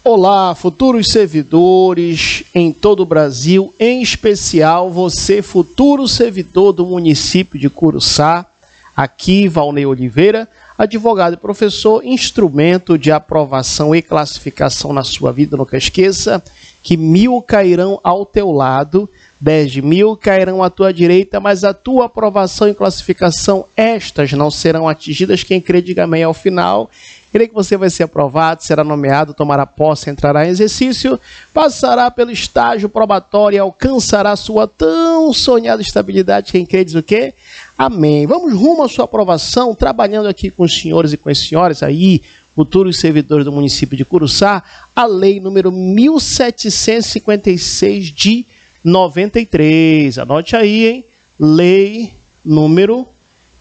Olá, futuros servidores em todo o Brasil, em especial você, futuro servidor do município de Curuçá. Aqui, Valnei Oliveira, advogado e professor, instrumento de aprovação e classificação na sua vida. Nunca esqueça que 1000 cairão ao teu lado, 10.000 cairão à tua direita, mas a tua aprovação e classificação, estas não serão atingidas. Quem crê, diga amém ao final. Creio que você vai ser aprovado, será nomeado, tomará posse, entrará em exercício, passará pelo estágio probatório e alcançará sua tão sonhada estabilidade. Quem crê diz o quê? Amém. Vamos rumo à sua aprovação, trabalhando aqui com os senhores e com as senhoras aí, futuros servidores do município de Curuçá, a lei número 1756 de 93. Anote aí, hein? Lei número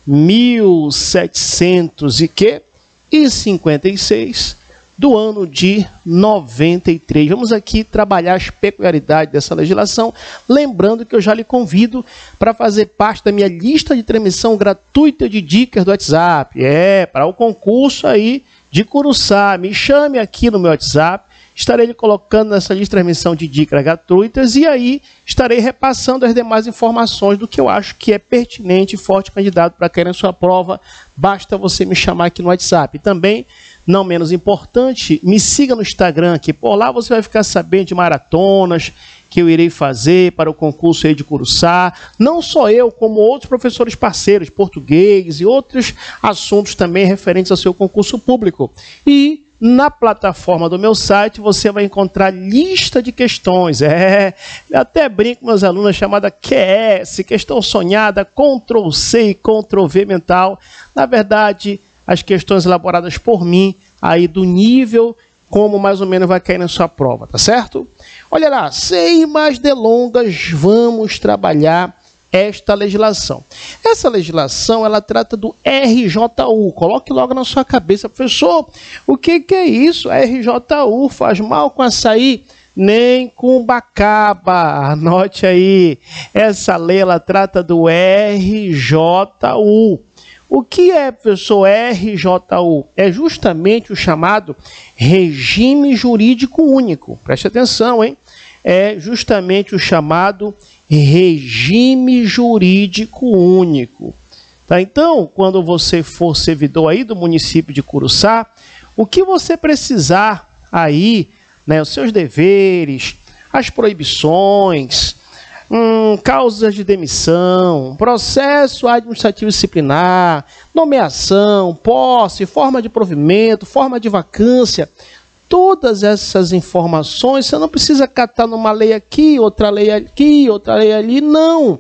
1756 do ano de 93. Vamos aqui trabalhar as peculiaridades dessa legislação, lembrando que eu já lhe convido para fazer parte da minha lista de transmissão gratuita de dicas do WhatsApp. Para o concurso aí de Curuçá. Me chame aqui no meu WhatsApp. Estarei lhe colocando nessa lista de transmissão de dicas gratuitas e aí estarei repassando as demais informações do que eu acho que é pertinente e forte candidato para cair na sua prova. Basta você me chamar aqui no WhatsApp. Também, não menos importante, me siga no Instagram, que por lá você vai ficar sabendo de maratonas que eu irei fazer para o concurso aí de Curuçá. Não só eu, como outros professores parceiros, português e outros assuntos também referentes ao seu concurso público. E na plataforma do meu site você vai encontrar lista de questões. Eu até brinco com meus alunos, chamada QS, questão sonhada, Ctrl+C e Ctrl+V mental. Na verdade, as questões elaboradas por mim, aí do nível, como mais ou menos vai cair na sua prova, tá certo? Olha lá, sem mais delongas, vamos trabalhar esta legislação. Essa legislação, ela trata do RJU. Coloque logo na sua cabeça, professor, o que é isso? RJU faz mal com açaí? Nem com bacaba. Anote aí. Essa lei, ela trata do RJU. O que é, professor, RJU? É justamente o chamado regime jurídico único. Preste atenção, hein? É justamente o chamado regime jurídico único. Tá? Então, quando você for servidor aí do município de Curuçá, o que você precisar aí, né, os seus deveres, as proibições, causas de demissão, processo administrativo disciplinar, nomeação, posse, forma de provimento, forma de vacância, todas essas informações, você não precisa catar numa lei aqui, outra lei ali, não.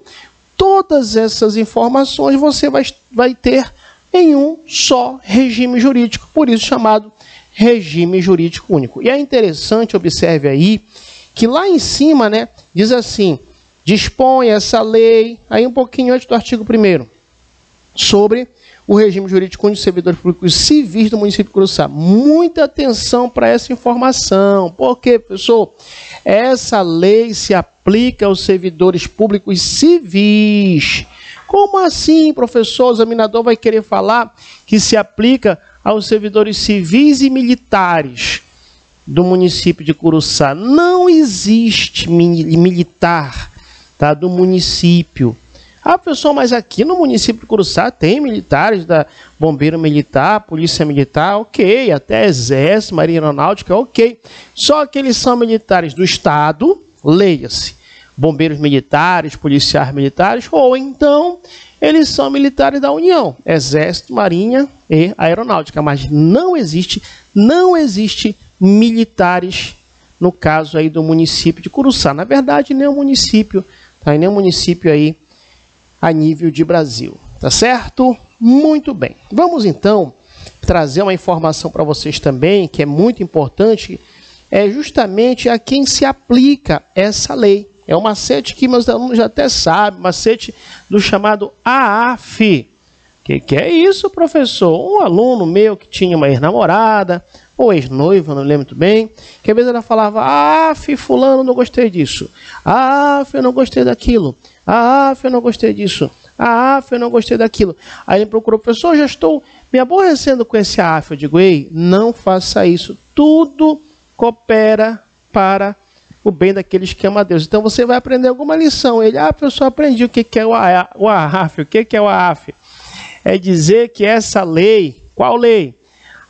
Todas essas informações você vai ter em um só regime jurídico, por isso chamado regime jurídico único. E é interessante, observe aí, que lá em cima, né, diz assim, dispõe essa lei, aí um pouquinho antes do artigo 1º, sobre o regime jurídico único de servidores públicos civis do município de Curuçá. Muita atenção para essa informação. Por quê, professor? Essa lei se aplica aos servidores públicos civis. Como assim, professor? O examinador vai querer falar que se aplica aos servidores civis e militares do município de Curuçá. Não existe militar, tá, do município. Ah, professor, mas aqui no município de Curuçá tem militares da Bombeiro Militar, Polícia Militar, ok, até Exército, Marinha Aeronáutica, ok. Só que eles são militares do Estado, leia-se, bombeiros militares, policiais militares, ou então eles são militares da União, Exército, Marinha e Aeronáutica, mas não existe militares no caso aí do município de Curuçá. Na verdade, nem o município, tá? Nem o município aí a nível de Brasil, tá certo? Muito bem. Vamos então trazer uma informação para vocês também, que é muito importante, é justamente a quem se aplica essa lei. É um macete que meus alunos já até sabem, macete do chamado AAF. O que é isso, professor? Um aluno meu que tinha uma ex-namorada, ou ex-noiva, não lembro muito bem, que às vezes ela falava, fulano, não gostei disso. Eu não gostei daquilo. Eu não gostei disso. Eu não gostei daquilo. Aí ele procurou, professor, já estou me aborrecendo com esse Eu digo, ei, não faça isso. Tudo coopera para o bem daqueles que amam a Deus. Então você vai aprender alguma lição. Ele, professor, aprendi o que é o AAF. O que é o AAF? É dizer que essa lei, qual lei?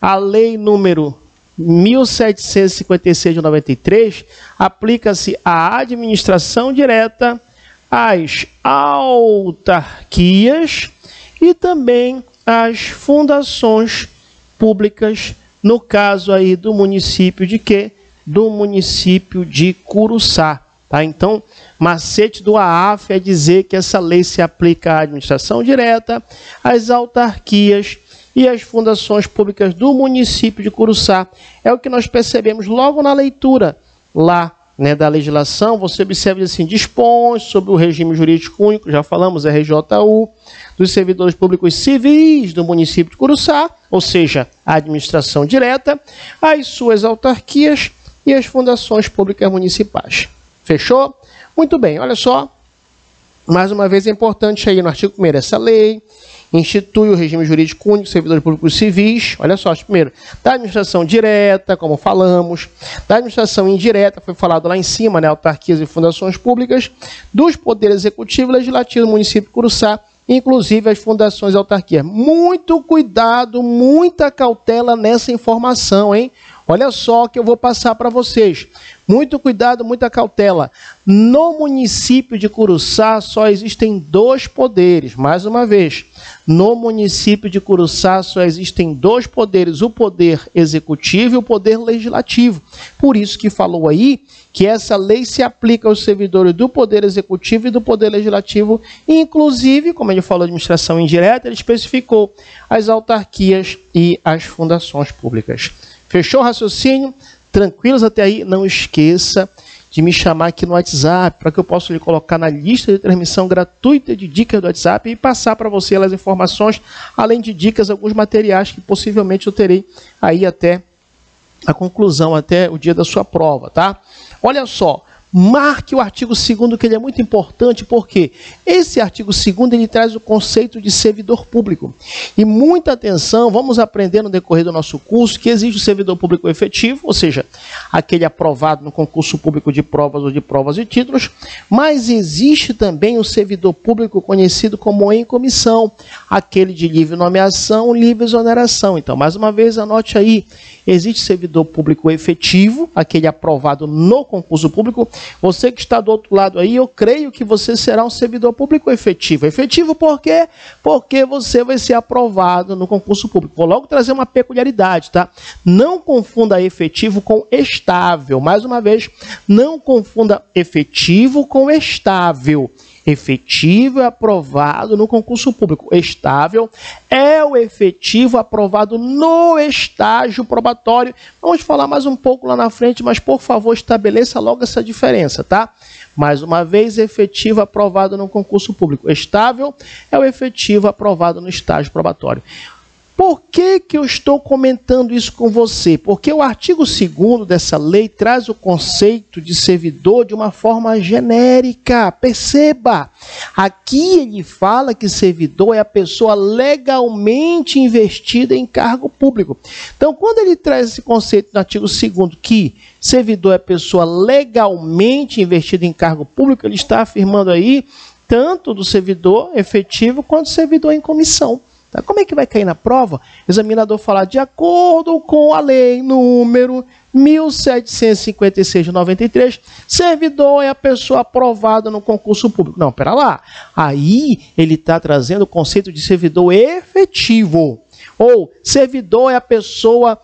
A lei número 1756 de 93, aplica-se à administração direta, às autarquias e também às fundações públicas, no caso aí do município de quê? Do município de Curuçá. Tá? Então, macete do AAF é dizer que essa lei se aplica à administração direta, às autarquias e às fundações públicas do município de Curuçá. É o que nós percebemos logo na leitura lá, né, da legislação. Você observa assim, dispõe sobre o regime jurídico único, já falamos, RJU, dos servidores públicos civis do município de Curuçá, ou seja, a administração direta, as suas autarquias e as fundações públicas municipais. Fechou? Muito bem, olha só. Mais uma vez é importante aí no artigo 1º, essa lei institui o regime jurídico único, servidores públicos civis, olha só, primeiro, da administração direta, como falamos, da administração indireta, foi falado lá em cima, né, autarquias e fundações públicas, dos poderes executivo e legislativo do município de Curuçá, inclusive as fundações e autarquias. Muito cuidado, muita cautela nessa informação, hein? Olha só que eu vou passar para vocês. Muito cuidado, muita cautela. No município de Curuçá só existem 2 poderes. Mais uma vez, no município de Curuçá só existem 2 poderes, o poder executivo e o poder legislativo. Por isso que falou aí que essa lei se aplica aos servidores do poder executivo e do poder legislativo, inclusive, como ele falou, administração indireta, ele especificou as autarquias e as fundações públicas. Fechou o raciocínio? Tranquilos até aí? Não esqueça de me chamar aqui no WhatsApp, para que eu possa lhe colocar na lista de transmissão gratuita de dicas do WhatsApp e passar para você as informações, além de dicas, alguns materiais que possivelmente eu terei aí até a conclusão, até o dia da sua prova, tá? Olha só, marque o artigo 2º, que ele é muito importante, porque esse artigo 2º ele traz o conceito de servidor público. E muita atenção, vamos aprender no decorrer do nosso curso que existe o servidor público efetivo, ou seja, aquele aprovado no concurso público de provas ou de provas e títulos, mas existe também o servidor público conhecido como em comissão, aquele de livre nomeação, livre exoneração. Então, mais uma vez, anote aí, existe servidor público efetivo, aquele aprovado no concurso público. Você que está do outro lado aí, eu creio que você será um servidor público efetivo. Efetivo por quê? Porque você vai ser aprovado no concurso público. Vou logo trazer uma peculiaridade, tá? Não confunda efetivo com estável. Mais uma vez, não confunda efetivo com estável. Efetivo é aprovado no concurso público. Estável é o efetivo aprovado no estágio probatório. Vamos falar mais um pouco lá na frente, mas por favor estabeleça logo essa diferença, tá? Mais uma vez, efetivo aprovado no concurso público. Estável é o efetivo aprovado no estágio probatório. Por que eu estou comentando isso com você? Porque o artigo 2º dessa lei traz o conceito de servidor de uma forma genérica. Perceba, aqui ele fala que servidor é a pessoa legalmente investida em cargo público. Então, quando ele traz esse conceito no artigo 2º, que servidor é a pessoa legalmente investida em cargo público, ele está afirmando aí tanto do servidor efetivo quanto do servidor em comissão. Como é que vai cair na prova? O examinador falar, de acordo com a lei número 1756 de 93, servidor é a pessoa aprovada no concurso público. Não, pera lá. Aí ele está trazendo o conceito de servidor efetivo. Ou servidor é a pessoa,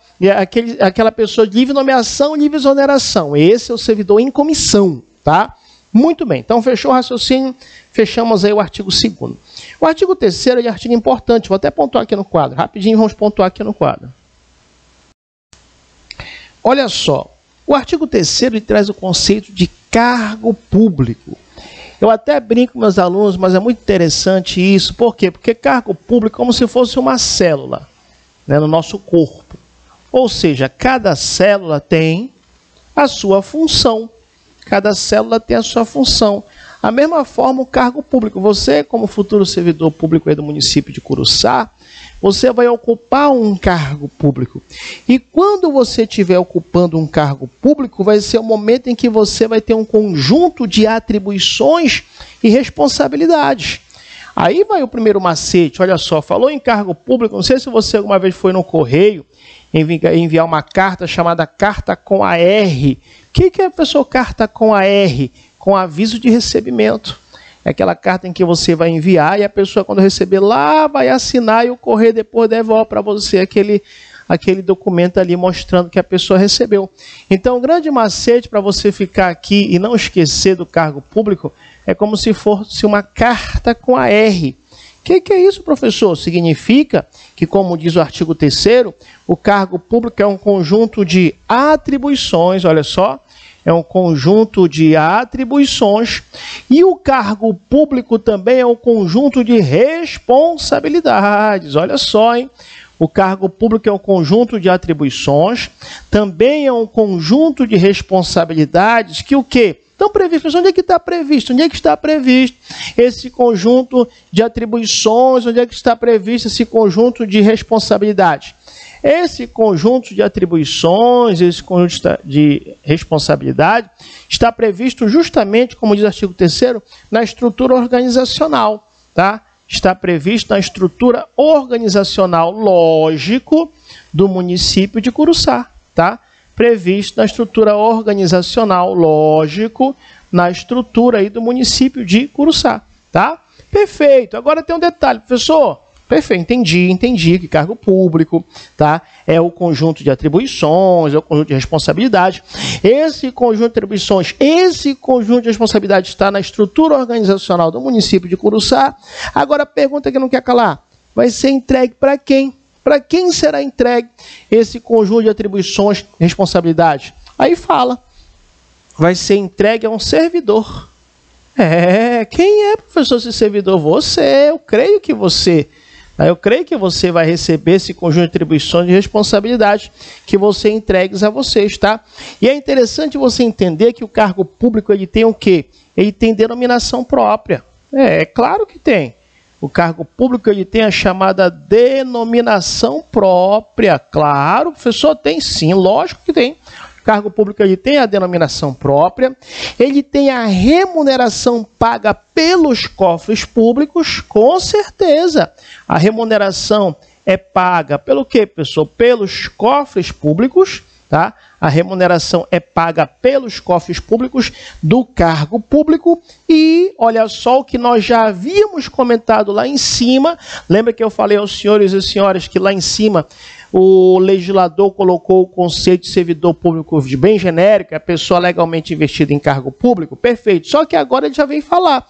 aquela pessoa de livre nomeação, livre exoneração. Esse é o servidor em comissão, tá? Muito bem, então fechou o raciocínio, fechamos aí o artigo 2º. O artigo 3º é um artigo importante, vou até pontuar aqui no quadro, rapidinho vamos pontuar aqui no quadro. Olha só, o artigo 3º ele traz o conceito de cargo público. Eu até brinco com meus alunos, mas é muito interessante isso, por quê? Porque cargo público é como se fosse uma célula, né, no nosso corpo. Ou seja, cada célula tem a sua função. Cada célula tem a sua função. A mesma forma o cargo público. Você, como futuro servidor público aí do município de Curuçá, você vai ocupar um cargo público. E quando você estiver ocupando um cargo público, vai ser o momento em que você vai ter um conjunto de atribuições e responsabilidades. Aí vai o primeiro macete, olha só, falou em cargo público, não sei se você alguma vez foi no correio enviar uma carta chamada carta com AR. O que é, professor, carta com AR? Com aviso de recebimento. É aquela carta em que você vai enviar e a pessoa, quando receber lá, vai assinar e o correio depois devolve para você aquele documento ali mostrando que a pessoa recebeu. Então, o grande macete para você ficar aqui e não esquecer do cargo público é como se fosse uma carta com AR. O que é isso, professor? Significa que, como diz o artigo 3º, o cargo público é um conjunto de atribuições, olha só, é um conjunto de atribuições, e o cargo público também é um conjunto de responsabilidades. Olha só, hein? O cargo público é um conjunto de atribuições, também é um conjunto de responsabilidades que o quê? Estão previstos. Onde é que está previsto? Onde é que está previsto esse conjunto de atribuições? Onde é que está previsto esse conjunto de responsabilidades? Esse conjunto de atribuições, esse conjunto de responsabilidade, está previsto justamente, como diz o artigo 3º, na estrutura organizacional, tá? Está previsto na estrutura organizacional, lógico, do município de Curuçá, tá? Previsto na estrutura organizacional, lógico, na estrutura aí do município de Curuçá, tá? Perfeito. Agora tem um detalhe, professor. Perfeito, entendi que cargo público, tá? É o conjunto de atribuições, é o conjunto de responsabilidades. Esse conjunto de atribuições, esse conjunto de responsabilidades está na estrutura organizacional do município de Curuçá. Agora a pergunta que não quer calar, vai ser entregue para quem? Para quem será entregue esse conjunto de atribuições e responsabilidades? Aí fala, vai ser entregue a um servidor. Quem é, professor, esse servidor? Você, eu creio que você vai receber esse conjunto de atribuições e responsabilidades que você entregues a vocês, tá? E é interessante você entender que o cargo público, ele tem o quê? Ele tem denominação própria. É claro que tem. O cargo público, ele tem a chamada denominação própria. Claro, professor, tem sim, lógico que tem. O cargo público, ele tem a denominação própria, ele tem a remuneração paga pelos cofres públicos, com certeza. A remuneração é paga pelo quê, pessoal? Pelos cofres públicos, tá? A remuneração é paga pelos cofres públicos do cargo público e olha só o que nós já havíamos comentado lá em cima. Lembra que eu falei aos senhores e senhoras que lá em cima o legislador colocou o conceito de servidor público bem genérico, a pessoa legalmente investida em cargo público? Perfeito. Só que agora ele já vem falar.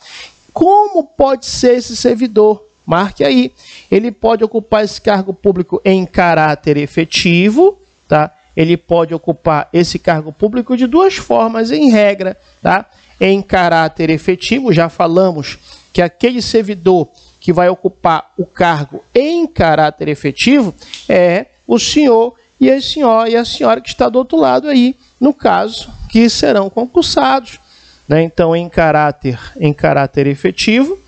Como pode ser esse servidor? Marque aí. Ele pode ocupar esse cargo público em caráter efetivo, tá? Ele pode ocupar esse cargo público de duas formas, em regra, tá? Em caráter efetivo, já falamos que aquele servidor que vai ocupar o cargo em caráter efetivo é o senhor e a senhora que está do outro lado aí, no caso, que serão concursados, né? Então, em caráter efetivo,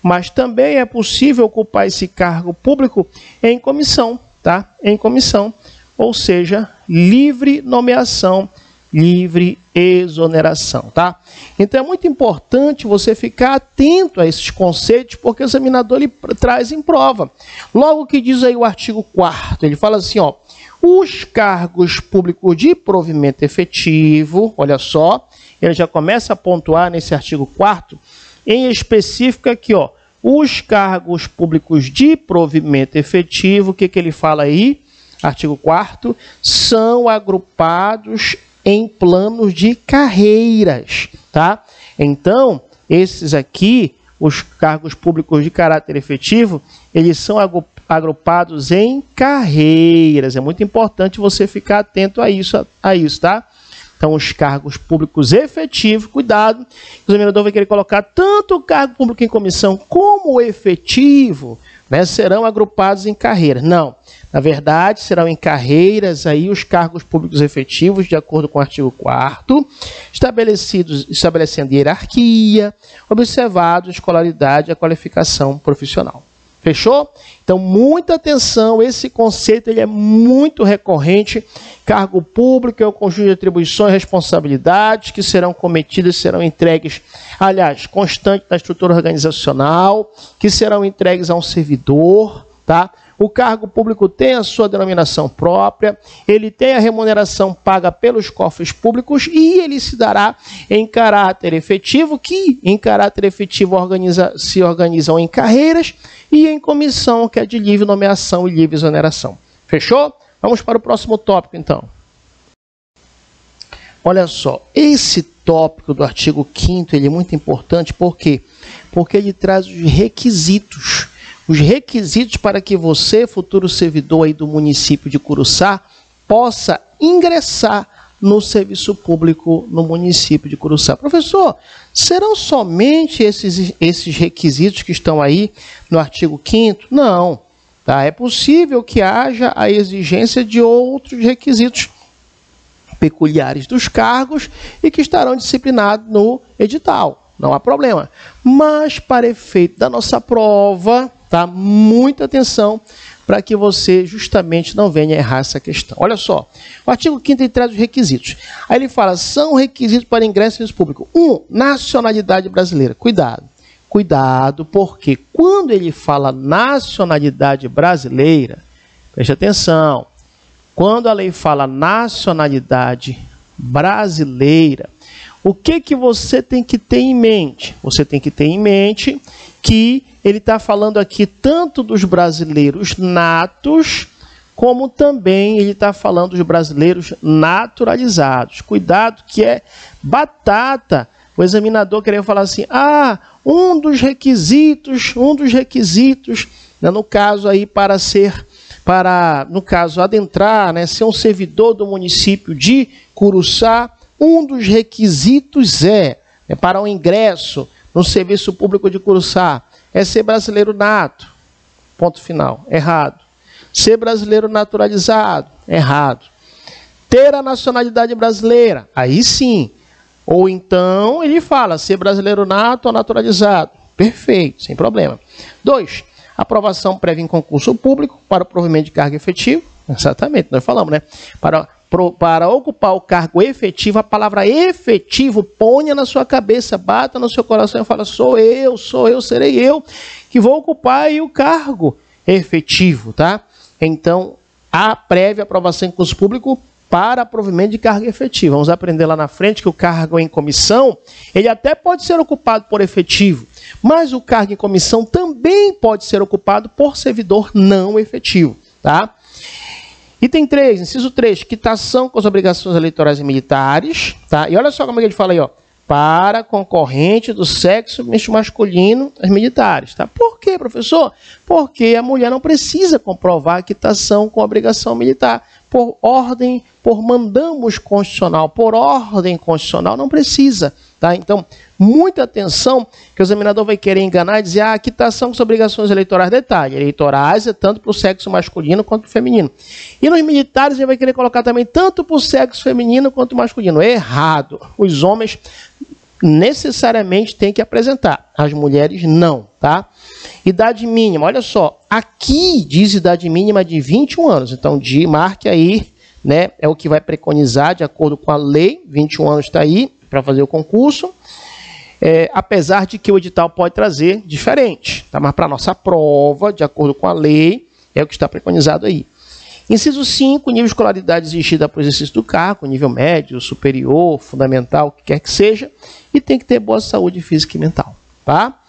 mas também é possível ocupar esse cargo público em comissão, tá? Em comissão, ou seja, livre nomeação, livre exoneração, tá? Então é muito importante você ficar atento a esses conceitos, porque o examinador ele traz em prova. Logo que diz aí o artigo 4º, ele fala assim, ó, os cargos públicos de provimento efetivo, olha só, ele já começa a pontuar nesse artigo 4º, em específico aqui, ó, os cargos públicos de provimento efetivo, o que ele fala aí? Artigo 4º, são agrupados em planos de carreiras, tá? Então, esses aqui, os cargos públicos de caráter efetivo, eles são agrupados em carreiras. É muito importante você ficar atento a isso, tá? Então, os cargos públicos efetivos, cuidado, o examinador vai querer colocar tanto o cargo público em comissão como o efetivo, né, serão agrupados em carreiras. Não. Na verdade, serão em carreiras aí os cargos públicos efetivos, de acordo com o artigo 4º, estabelecendo hierarquia, observado a escolaridade e a qualificação profissional. Fechou? Então, muita atenção, esse conceito ele é muito recorrente. Cargo público é o conjunto de atribuições e responsabilidades que serão cometidas, serão entregues, aliás, constante da estrutura organizacional, que serão entregues a um servidor, tá? O cargo público tem a sua denominação própria, ele tem a remuneração paga pelos cofres públicos e ele se dará em caráter efetivo, que em caráter efetivo se organizam em carreiras e em comissão, que é de livre nomeação e livre exoneração. Fechou? Vamos para o próximo tópico, então. Olha só, esse tópico do artigo 5º ele é muito importante, por quê? Porque ele traz os requisitos. Os requisitos para que você, futuro servidor aí do município de Curuçá, possa ingressar no serviço público no município de Curuçá. Professor, serão somente esses requisitos que estão aí no artigo 5º? Não. Tá? É possível que haja a exigência de outros requisitos peculiares dos cargos e que estarão disciplinados no edital. Não há problema. Mas, para efeito da nossa prova, tá? Muita atenção para que você justamente não venha errar essa questão. Olha só, o artigo 5º traz os requisitos. Aí ele fala, são requisitos para ingresso no serviço público. 1, nacionalidade brasileira. Cuidado, porque quando ele fala nacionalidade brasileira, preste atenção, quando a lei fala nacionalidade brasileira, o que você tem que ter em mente? Você tem que ter em mente que ele está falando aqui tanto dos brasileiros natos, como também ele está falando dos brasileiros naturalizados. Cuidado que é batata. O examinador queria falar assim, um dos requisitos, né, no caso aí no caso adentrar, né, ser um servidor do município de Curuçá, um dos requisitos para o ingresso no serviço público de Curuçá, é ser brasileiro nato. Ponto final. Errado. Ser brasileiro naturalizado. Errado. Ter a nacionalidade brasileira. Aí sim. Ou então ele fala ser brasileiro nato ou naturalizado. Perfeito, sem problema. 2. Aprovação prévia em concurso público para o provimento de cargo efetivo. Exatamente, nós falamos, né? Para ocupar o cargo efetivo, a palavra efetivo, ponha na sua cabeça, bata no seu coração e fala, sou eu, serei eu que vou ocupar aí o cargo efetivo, tá? Então, a prévia aprovação em concurso público para provimento de cargo efetivo. Vamos aprender lá na frente que o cargo em comissão, ele até pode ser ocupado por efetivo, mas o cargo em comissão também pode ser ocupado por servidor não efetivo, tá? Item 3, inciso 3, quitação com as obrigações eleitorais e militares, tá? E olha só como é que ele fala aí, ó, para concorrente do sexo masculino, as militares, tá? Por quê, professor? Porque a mulher não precisa comprovar a quitação com obrigação militar. Por ordem, por mandamos constitucional, por ordem constitucional, não precisa, tá? Então, muita atenção, que o examinador vai querer enganar e dizer, quitação com as obrigações eleitorais, detalhe, eleitorais é tanto para o sexo masculino quanto para o feminino. E nos militares ele vai querer colocar também tanto para o sexo feminino quanto masculino. Errado. Os homens necessariamente têm que apresentar, as mulheres não, tá? Idade mínima, olha só, aqui diz idade mínima de 21 anos, então marque aí, né, é o que vai preconizar de acordo com a lei, 21 anos está aí para fazer o concurso, apesar de que o edital pode trazer diferente, tá? Mas para a nossa prova, de acordo com a lei, é o que está preconizado aí. Inciso 5, nível de escolaridade exigida para o exercício do cargo, nível médio, superior, fundamental, o que quer que seja, e tem que ter boa saúde física e mental, tá?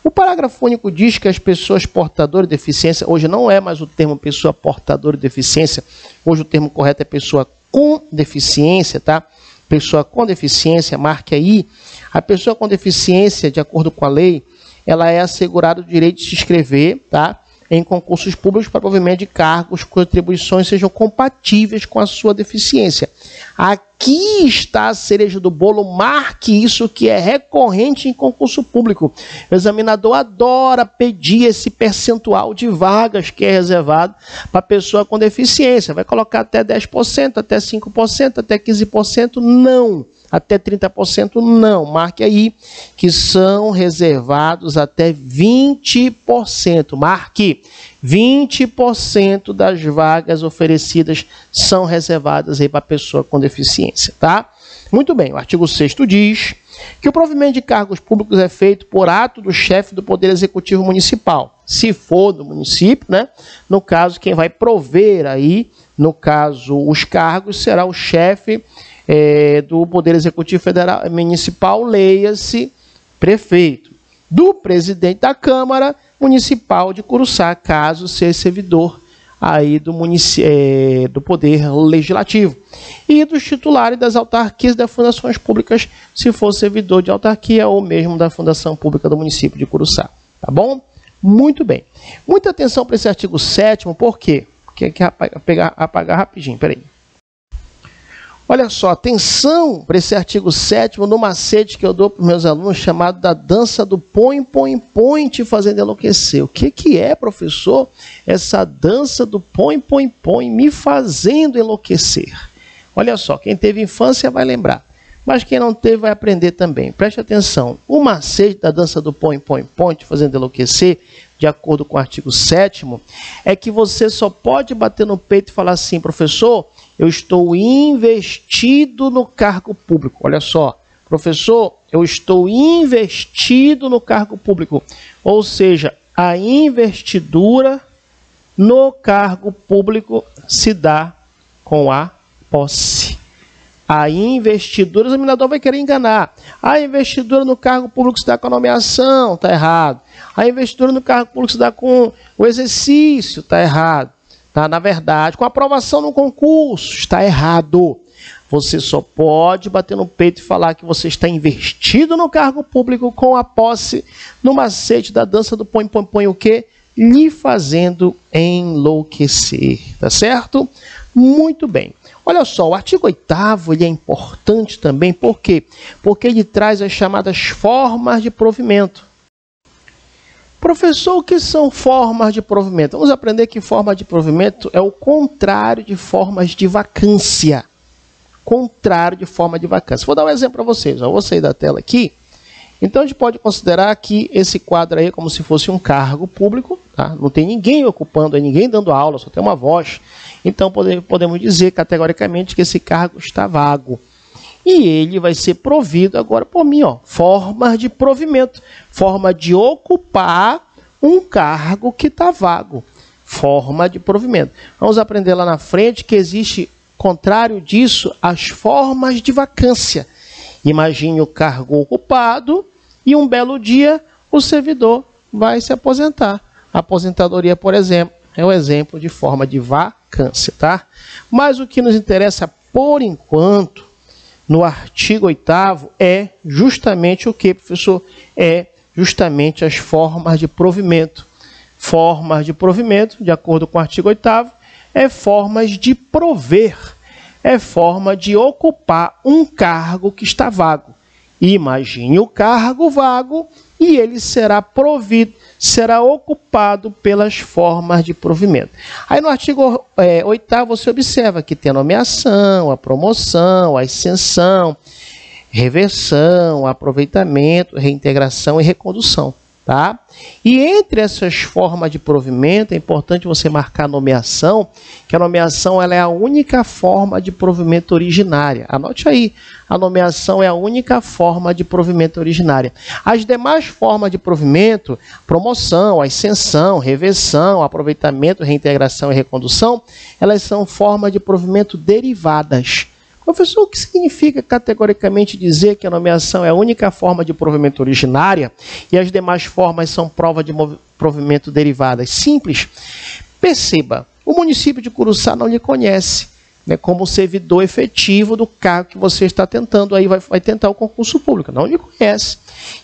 O parágrafo único diz que as pessoas portadoras de deficiência, hoje não é mais o termo pessoa portadora de deficiência, hoje o termo correto é pessoa com deficiência, tá? Pessoa com deficiência, marque aí, a pessoa com deficiência, de acordo com a lei, ela é assegurada o direito de se inscrever, tá? Em concursos públicos para provimento de cargos cujas atribuições sejam compatíveis com a sua deficiência. Aqui aqui está a cereja do bolo, marque isso que é recorrente em concurso público. O examinador adora pedir esse percentual de vagas que é reservado para a pessoa com deficiência. Vai colocar até 10%, até 5%, até 15%? Não. Até 30% não. Marque aí que são reservados até 20%. Marque 20% das vagas oferecidas são reservadas aí para a pessoa com deficiência, tá? Muito bem, o artigo 6º diz que o provimento de cargos públicos é feito por ato do chefe do Poder Executivo Municipal. Se for do município, né? No caso, quem vai prover aí, no caso, os cargos, será o chefe do Poder Executivo Federal Municipal, leia-se prefeito, do presidente da Câmara Municipal de Curuçá, caso seja servidor aí do Poder Legislativo, e dos titulares das autarquias e das fundações públicas, se for servidor de autarquia ou mesmo da Fundação Pública do município de Curuçá. Tá bom? Muito bem. Muita atenção para esse artigo 7º, por quê? Porque aqui apagar rapidinho, peraí. Olha só, atenção para esse artigo 7º no macete que eu dou para os meus alunos, chamado da dança do põe, põe, põe, te fazendo enlouquecer. O que é, professor, essa dança do põe, põe, põe, me fazendo enlouquecer? Olha só, quem teve infância vai lembrar, mas quem não teve vai aprender também. Preste atenção, o macete da dança do põe, põe, põe, te fazendo enlouquecer, de acordo com o artigo 7º, é que você só pode bater no peito e falar assim, professor, eu estou investido no cargo público. Olha só, professor, eu estou investido no cargo público. Ou seja, a investidura no cargo público se dá com a posse. A investidura, o examinador vai querer enganar. A investidura no cargo público se dá com a nomeação, está errado. A investidura no cargo público se dá com o exercício, está errado. Tá? Na verdade, com a aprovação no concurso, está errado. Você só pode bater no peito e falar que você está investido no cargo público com a posse no macete da dança do põe, põe, põe o quê? Lhe fazendo enlouquecer. Tá certo? Muito bem. Olha só, o artigo 8º ele é importante também, por quê? Porque ele traz as chamadas formas de provimento. Professor, o que são formas de provimento? Vamos aprender que forma de provimento é o contrário de formas de vacância. Contrário de forma de vacância. Vou dar um exemplo para vocês. Eu vou sair da tela aqui. Então, a gente pode considerar que esse quadro aí é como se fosse um cargo público. Tá? Não tem ninguém ocupando, ninguém dando aula, só tem uma voz. Então, podemos dizer categoricamente que esse cargo está vago. E ele vai ser provido agora por mim, ó, formas de provimento, forma de ocupar um cargo que está vago, forma de provimento. Vamos aprender lá na frente que existe, contrário disso, as formas de vacância. Imagine o cargo ocupado e um belo dia o servidor vai se aposentar. A aposentadoria, por exemplo, é um exemplo de forma de vacância, tá? Mas o que nos interessa por enquanto no artigo 8º é justamente o que, professor? É justamente as formas de provimento. Formas de provimento, de acordo com o artigo 8º, é formas de prover, é forma de ocupar um cargo que está vago. Imagine o cargo vago e ele será provido, será ocupado pelas formas de provimento. Aí no artigo 8º você observa que tem a nomeação, a promoção, a ascensão, reversão, aproveitamento, reintegração e recondução. Tá? E entre essas formas de provimento, é importante você marcar a nomeação, que a nomeação ela é a única forma de provimento originária. Anote aí, a nomeação é a única forma de provimento originária. As demais formas de provimento, promoção, ascensão, reversão, aproveitamento, reintegração e recondução, elas são formas de provimento derivadas. Professor, o que significa categoricamente dizer que a nomeação é a única forma de provimento originária e as demais formas são prova de provimento derivadas? Simples. Perceba, o município de Curuçá não lhe conhece, né, como servidor efetivo do cargo que você está tentando, aí vai tentar o concurso público, não lhe conhece.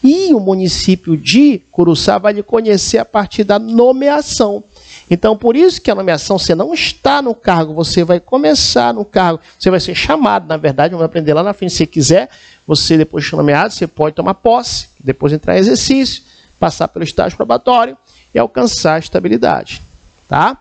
E o município de Curuçá vai lhe conhecer a partir da nomeação. Então, por isso que a nomeação, você não está no cargo, você vai começar no cargo, você vai ser chamado, na verdade, vamos aprender lá na frente, se quiser, você depois de ser nomeado, você pode tomar posse, depois entrar em exercício, passar pelo estágio probatório e alcançar a estabilidade, tá?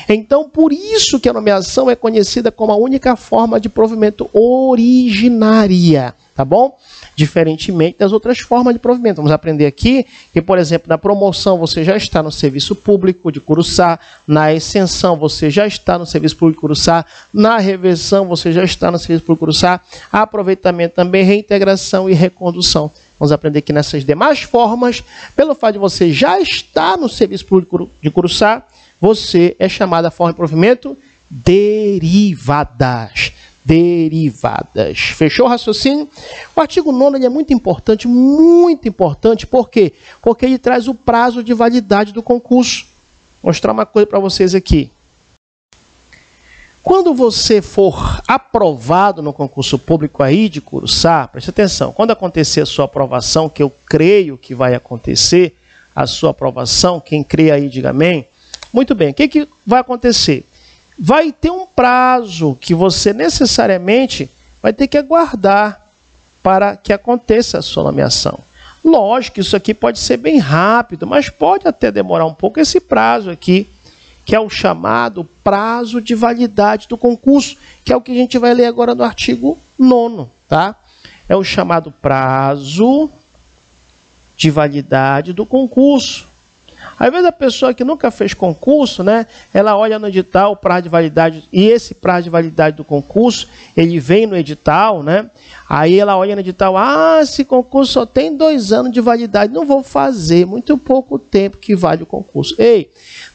Então, por isso que a nomeação é conhecida como a única forma de provimento originária, tá bom? Diferentemente das outras formas de provimento. Vamos aprender aqui que, por exemplo, na promoção você já está no serviço público de Curuçá, na extensão você já está no serviço público de Curuçá, na reversão você já está no serviço público de Curuçá, aproveitamento também, reintegração e recondução. Vamos aprender que nessas demais formas, pelo fato de você já estar no serviço público de Curuçá, você é chamado a forma de provimento derivadas. Derivadas. Fechou o raciocínio? O artigo 9º é muito importante, por quê? Porque ele traz o prazo de validade do concurso. Vou mostrar uma coisa para vocês aqui. Quando você for aprovado no concurso público aí de Curuçá, preste atenção, quando acontecer a sua aprovação, que eu creio que vai acontecer, a sua aprovação, quem crê aí, diga amém. Muito bem, o que vai acontecer? Vai ter um prazo que você necessariamente vai ter que aguardar para que aconteça a sua nomeação. Lógico que isso aqui pode ser bem rápido, mas pode até demorar um pouco esse prazo aqui, que é o chamado prazo de validade do concurso, que é o que a gente vai ler agora no artigo 9º, tá? É o chamado prazo de validade do concurso. Às vezes a pessoa que nunca fez concurso, né, ela olha no edital o prazo de validade, e esse prazo de validade do concurso, ele vem no edital, né? Aí ela olha no edital, esse concurso só tem 2 anos de validade, não vou fazer, muito pouco tempo que vale o concurso. Ei,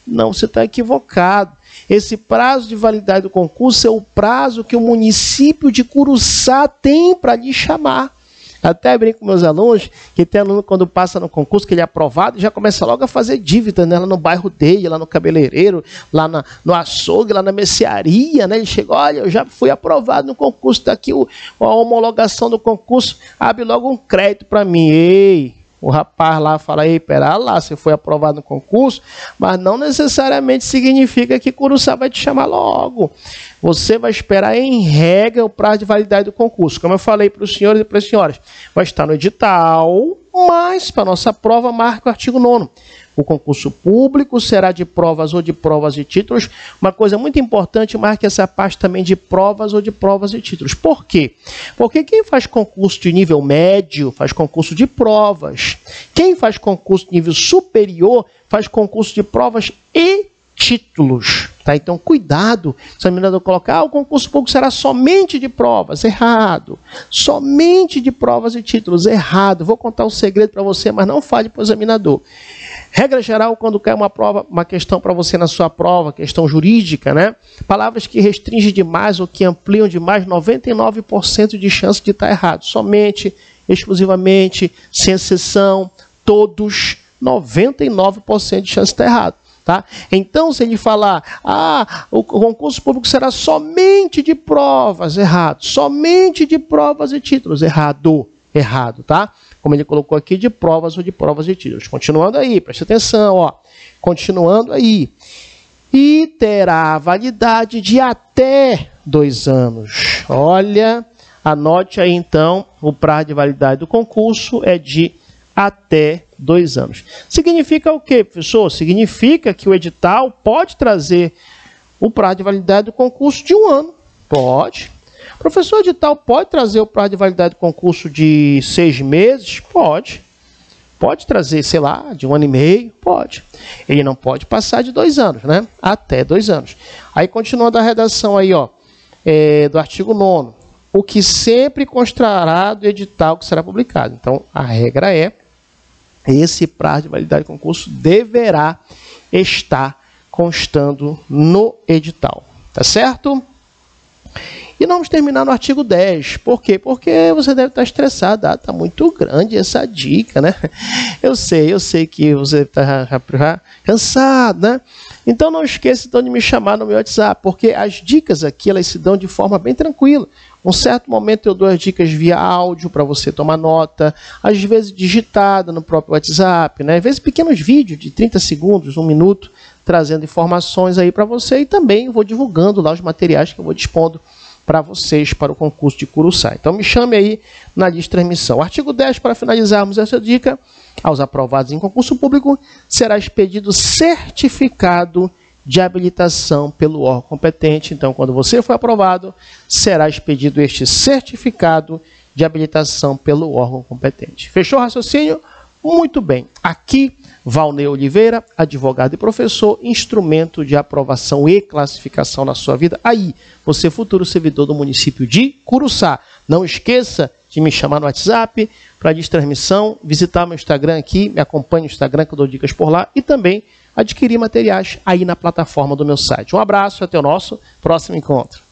não, você está equivocado. Esse prazo de validade do concurso é o prazo que o município de Curuçá tem para lhe chamar. Até brinco com meus alunos, que tem aluno quando passa no concurso, que ele é aprovado, já começa logo a fazer dívida, né? Lá no bairro dele, lá no cabeleireiro, lá no açougue, lá na mercearia, né? Ele chega, olha, eu já fui aprovado no concurso, está aqui a homologação do concurso, abre logo um crédito para mim. Ei, o rapaz lá fala, ei, pera lá, você foi aprovado no concurso, mas não necessariamente significa que Curuçá vai te chamar logo. Você vai esperar em regra o prazo de validade do concurso. Como eu falei para os senhores e para as senhoras, vai estar no edital, mas para a nossa prova marca o artigo 9º. O concurso público será de provas ou de provas e títulos. Uma coisa muito importante, marque essa parte também de provas ou de provas e títulos. Por quê? Porque quem faz concurso de nível médio faz concurso de provas. Quem faz concurso de nível superior faz concurso de provas e títulos. Tá? Então, cuidado. Se o examinador colocar, o concurso público será somente de provas. Errado. Somente de provas e títulos. Errado. Vou contar um segredo para você, mas não fale para o examinador. Regra geral, quando cai uma questão para você na sua prova, questão jurídica, né? Palavras que restringem demais ou que ampliam demais, 99% de chance de estar errado. Somente, exclusivamente, sem exceção, todos, 99% de chance de estar errado. Tá? Então, se ele falar, o concurso público será somente de provas, errado. Somente de provas e títulos, errado. Errado, tá? Como ele colocou aqui, de provas ou de provas e títulos. Continuando aí, preste atenção, ó. Continuando aí. E terá validade de até 2 anos. Olha, anote aí então, o prazo de validade do concurso é de até 2 anos. Significa o quê, professor? Significa que o edital pode trazer o prazo de validade do concurso de 1 ano. Pode. Professor, o edital pode trazer o prazo de validade do concurso de 6 meses? Pode. Pode trazer, sei lá, de 1 ano e meio? Pode. Ele não pode passar de 2 anos, né? Até 2 anos. Aí, continuando a redação aí, ó, do artigo 9º. O que sempre constará do edital que será publicado. Então, a regra é, esse prazo de validade do concurso deverá estar constando no edital. Tá certo? E vamos terminar no artigo 10. Por quê? Porque você deve estar estressado. Está muito grande essa dica, né? Eu sei que você está cansado, né? Então não esqueça então, de me chamar no meu WhatsApp, porque as dicas aqui elas se dão de forma bem tranquila. Um certo momento eu dou as dicas via áudio para você tomar nota, às vezes digitada no próprio WhatsApp, né? Às vezes pequenos vídeos de 30 segundos, 1 minuto, trazendo informações aí para você, e também vou divulgando lá os materiais que eu vou dispondo para vocês para o concurso de Curuçá. Então me chame aí na lista de transmissão. Artigo 10, para finalizarmos essa dica, aos aprovados em concurso público será expedido certificado de habilitação pelo órgão competente. Então, quando você for aprovado, será expedido este certificado de habilitação pelo órgão competente. Fechou o raciocínio? Muito bem. Aqui, Valnei Oliveira, advogado e professor, instrumento de aprovação e classificação na sua vida. Aí, você futuro servidor do município de Curuçá. Não esqueça de me chamar no WhatsApp para transmissão, visitar meu Instagram aqui, me acompanhe no Instagram que eu dou dicas por lá, e também adquirir materiais aí na plataforma do meu site. Um abraço e até o nosso próximo encontro.